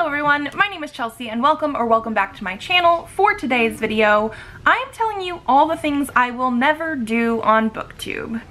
everyone, my name is Chelsea and welcome back to my channel. For today's video, I am telling you all the things I will never do on Booktube.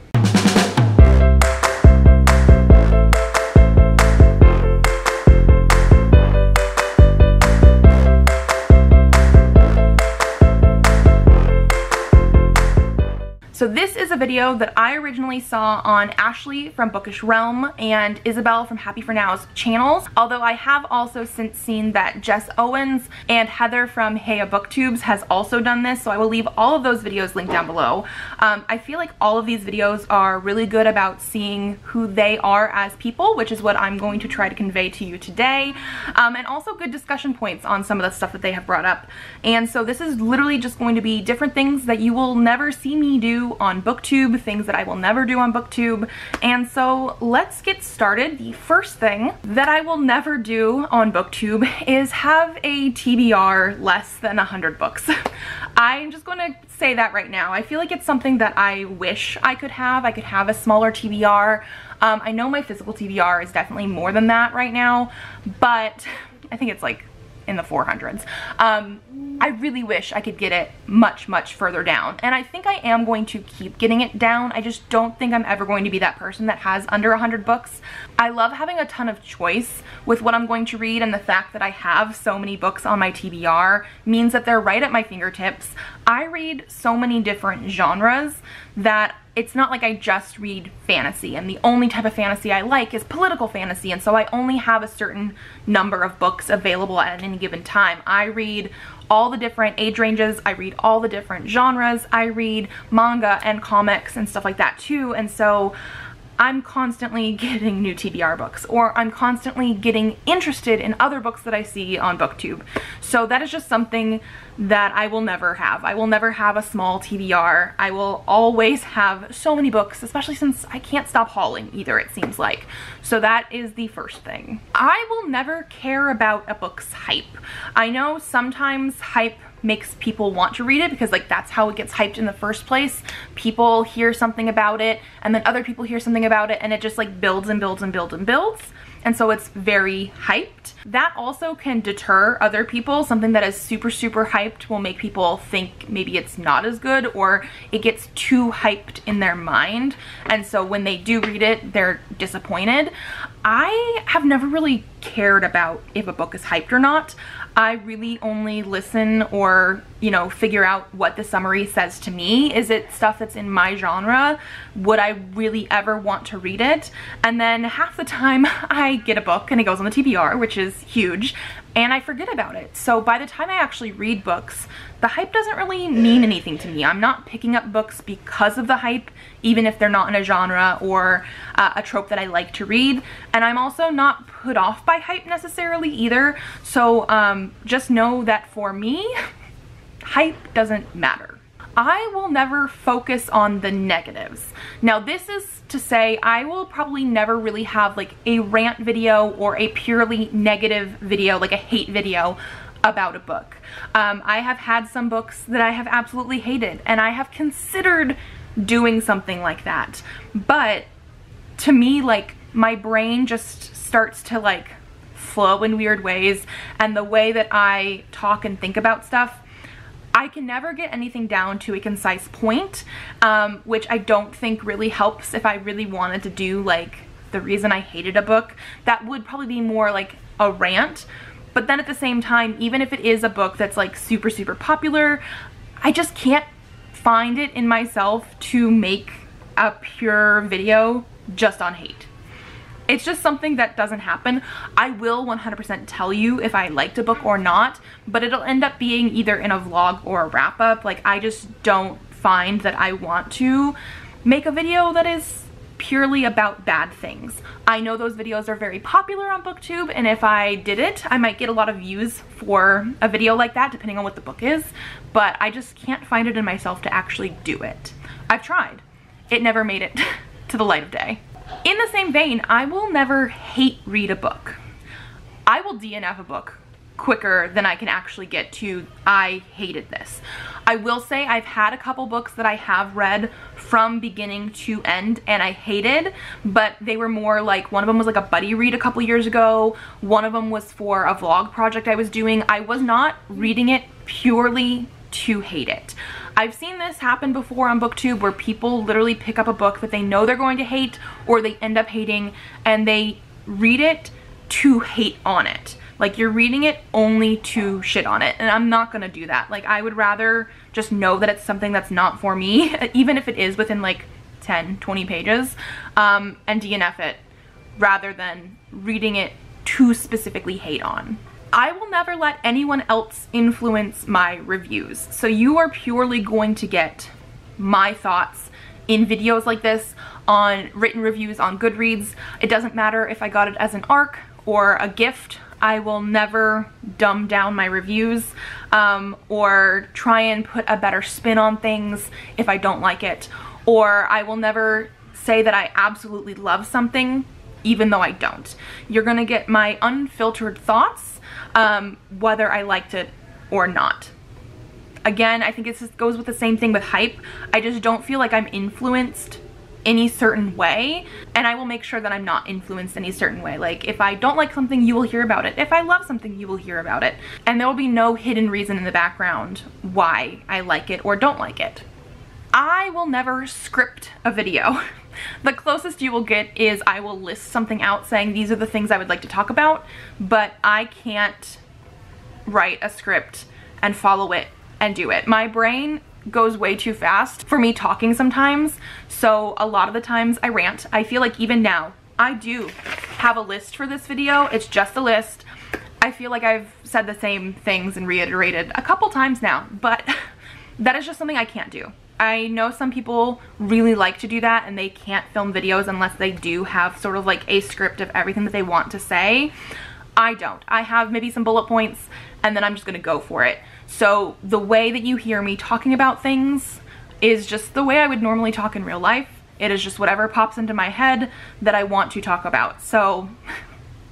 So this is a video that I originally saw on Ashley from Bookish Realm and Isabel from Happy for Now's channels, although I have also since seen that Jess Owens and Heather from Heya Booktubes has also done this, so I will leave all of those videos linked down below. I feel like all of these videos are really good about seeing who they are as people, which is what I'm going to try to convey to you today, and also good discussion points on some of the stuff that they have brought up. And so this is literally just going to be different things that you will never see me do on Booktube, things that I will never do on Booktube. And so let's get started. The first thing that I will never do on Booktube is have a TBR less than 100 books. I'm just going to say that right now. I feel like it's something that I wish I could have. I could have a smaller TBR. I know my physical TBR is definitely more than that right now, but I think it's like in the 400s. I really wish I could get it much further down, and I think I am going to keep getting it down. I just don't think I'm ever going to be that person that has under 100 books. I love having a ton of choice with what I'm going to read, and the fact that I have so many books on my TBR means that they're right at my fingertips. I read so many different genres that it's not like I just read fantasy, and the only type of fantasy I like is political fantasy, and so I only have a certain number of books available at any given time. I read all the different age ranges, I read all the different genres, I read manga and comics and stuff like that too, and so I'm constantly getting new TBR books, or I'm constantly getting interested in other books that I see on Booktube. So that is just something that I will never have. I will never have a small TBR. I will always have so many books, especially since I can't stop hauling either, it seems like. So that is the first thing. I will never care about a book's hype. I know sometimes hype makes people want to read it because like that's how it gets hyped in the first place. People hear something about it and then other people hear something about it and it just like builds and builds and builds and builds. And so it's very hyped. That also can deter other people. Something that is super hyped will make people think maybe it's not as good, or it gets too hyped in their mind. And so when they do read it, they're disappointed. I have never really cared about if a book is hyped or not. I really only listen or, you know, figure out what the summary says to me. Is it stuff that's in my genre? Would I really ever want to read it? And then half the time I get a book and it goes on the TBR, which is huge, and I forget about it. So by the time I actually read books, the hype doesn't really mean anything to me. I'm not picking up books because of the hype, even if they're not in a genre or a trope that I like to read. And I'm also not put off by hype necessarily either. So just know that for me, hype doesn't matter. I will never focus on the negatives. Now this is to say I will probably never really have like a rant video or a purely negative video, like a hate video about a book. I have had some books that I have absolutely hated, and I have considered doing something like that. But to me, like, my brain just starts to like flow in weird ways, and the way that I talk and think about stuff, I can never get anything down to a concise point, which I don't think really helps. If I really wanted to do like the reason I hated a book, that would probably be more like a rant. But then at the same time, even if it is a book that's like super popular, I just can't find it in myself to make a pure video just on hate. It's just something that doesn't happen. I will 100% tell you if I liked a book or not, but it'll end up being either in a vlog or a wrap up. Like, I just don't find that I want to make a video that is purely about bad things. I know those videos are very popular on Booktube, and if I did it, I might get a lot of views for a video like that, depending on what the book is, but I just can't find it in myself to actually do it. I've tried. It never made it to the light of day. In the same vein, I will never hate read a book. I will DNF a book quicker than I can actually get to I hated this. I will say I've had a couple books that I have read from beginning to end and I hated, but they were more like, one of them was like a buddy read a couple years ago, one of them was for a vlog project I was doing. I was not reading it purely to hate it. I've seen this happen before on Booktube where people literally pick up a book that they know they're going to hate or they end up hating and they read it to hate on it. Like, you're reading it only to shit on it, and I'm not gonna do that. Like, I would rather just know that it's something that's not for me, even if it is within like 10, 20 pages, and DNF it, rather than reading it to specifically hate on. I will never let anyone else influence my reviews. So you are purely going to get my thoughts in videos like this, on written reviews on Goodreads. It doesn't matter if I got it as an ARC or a gift. I will never dumb down my reviews or try and put a better spin on things if I don't like it. Or I will never say that I absolutely love something even though I don't. You're gonna get my unfiltered thoughts, whether I liked it or not. Again, I think it just goes with the same thing with hype. I just don't feel like I'm influenced any certain way, and I will make sure that I'm not influenced any certain way. Like, if I don't like something, you will hear about it. If I love something, you will hear about it. And there will be no hidden reason in the background why I like it or don't like it. I will never script a video. The closest you will get is I will list something out saying these are the things I would like to talk about, but I can't write a script and follow it and do it. My brain goes way too fast for me talking sometimes, so a lot of the times I rant. I feel like even now, I do have a list for this video. It's just a list. I feel like I've said the same things and reiterated a couple times now, but that is just something I can't do. I know some people really like to do that and they can't film videos unless they do have sort of like a script of everything that they want to say. I don't. I have maybe some bullet points and then I'm just gonna go for it. So the way that you hear me talking about things is just the way I would normally talk in real life. It is just whatever pops into my head that I want to talk about. So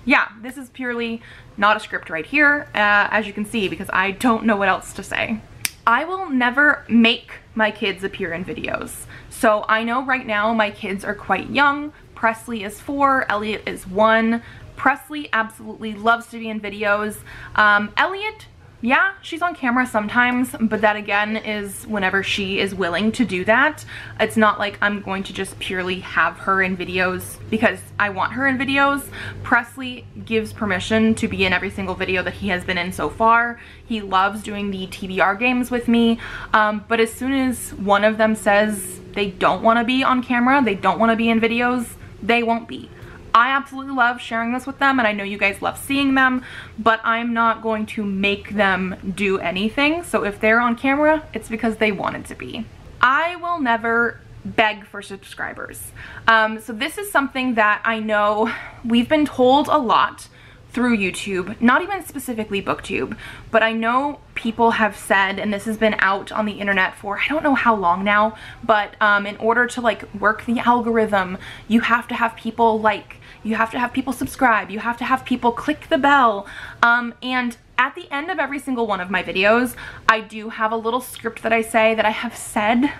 yeah, this is purely not a script right here, as you can see, because I don't know what else to say. I will never make my kids appear in videos. So I know right now my kids are quite young. Presley is 4, Elliot is 1. Presley absolutely loves to be in videos. Elliot, yeah, she's on camera sometimes, but that again is whenever she is willing to do that. It's not like I'm going to just purely have her in videos because I want her in videos. Presley gives permission to be in every single video that he has been in so far. He loves doing the TBR games with me, but as soon as one of them says they don't want to be on camera, they don't want to be in videos, they won't be. I absolutely love sharing this with them and I know you guys love seeing them, but I'm not going to make them do anything. So if they're on camera, it's because they wanted to be. I will never beg for subscribers. So this is something that I know we've been told a lot through YouTube, not even specifically Booktube, but I know people have said, and this has been out on the internet for I don't know how long now, but in order to like work the algorithm, you have to have people like, you have to have people subscribe, you have to have people click the bell, and at the end of every single one of my videos, I do have a little script that I say that I have said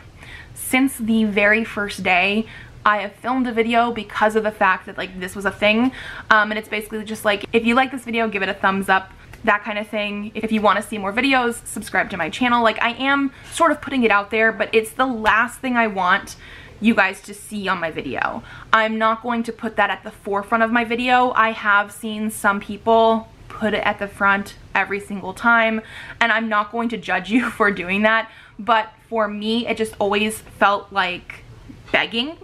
since the very first day I have filmed a video because of the fact that like this was a thing, and it's basically just like, if you like this video, give it a thumbs up, that kind of thing. If you want to see more videos, subscribe to my channel. Like, I am sort of putting it out there, but it's the last thing I want you guys to see on my video. I'm not going to put that at the forefront of my video. I have seen some people put it at the front every single time, and I'm not going to judge you for doing that, but for me, it just always felt like begging.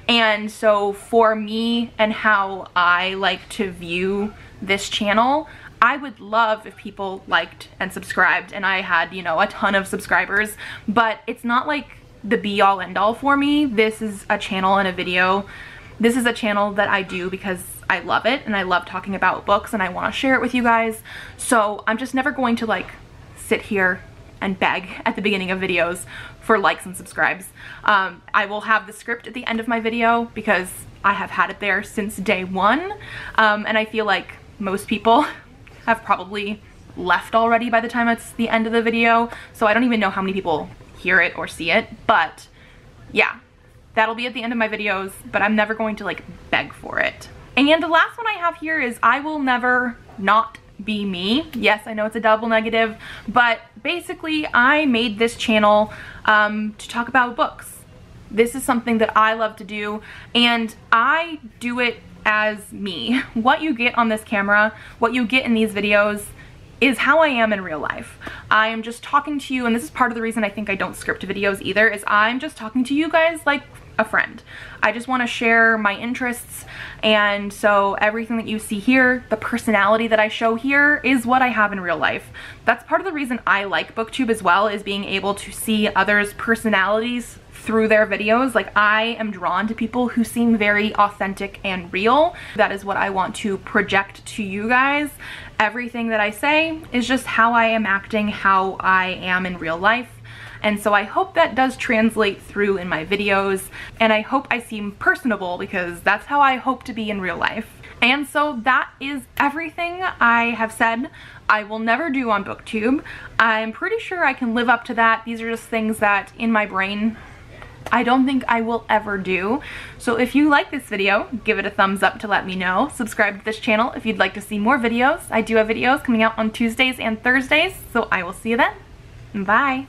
And so for me and how I like to view this channel, I would love if people liked and subscribed and I had, you know, a ton of subscribers, but it's not like the be all end all for me. This is a channel and a video. This is a channel that I do because I love it and I love talking about books and I want to share it with you guys. So I'm just never going to like sit here and beg at the beginning of videos for likes and subscribes. I will have the script at the end of my video because I have had it there since day one, and I feel like most people have probably left already by the time it's the end of the video, so I don't even know how many people hear it or see it, but yeah, that'll be at the end of my videos, but I'm never going to like beg for it. And the last one I have here is I will never not be me. Yes, I know it's a double negative, but basically I made this channel to talk about books. This is something that I love to do, and I do it as me. What you get on this camera, what you get in these videos, is how I am in real life. I am just talking to you, and this is part of the reason I think I don't script videos either, is I'm just talking to you guys like a friend. I just want to share my interests, and so everything that you see here, the personality that I show here, is what I have in real life. That's part of the reason I like Booktube as well, is being able to see others' personalities through their videos. Like, I am drawn to people who seem very authentic and real. That is what I want to project to you guys. Everything that I say is just how I am acting, how I am in real life. And so I hope that does translate through in my videos, and I hope I seem personable, because that's how I hope to be in real life. And so that is everything I have said I will never do on Booktube. I'm pretty sure I can live up to that. These are just things that in my brain I don't think I will ever do. So if you like this video, give it a thumbs up to let me know. Subscribe to this channel if you'd like to see more videos. I do have videos coming out on Tuesdays and Thursdays, so I will see you then. Bye.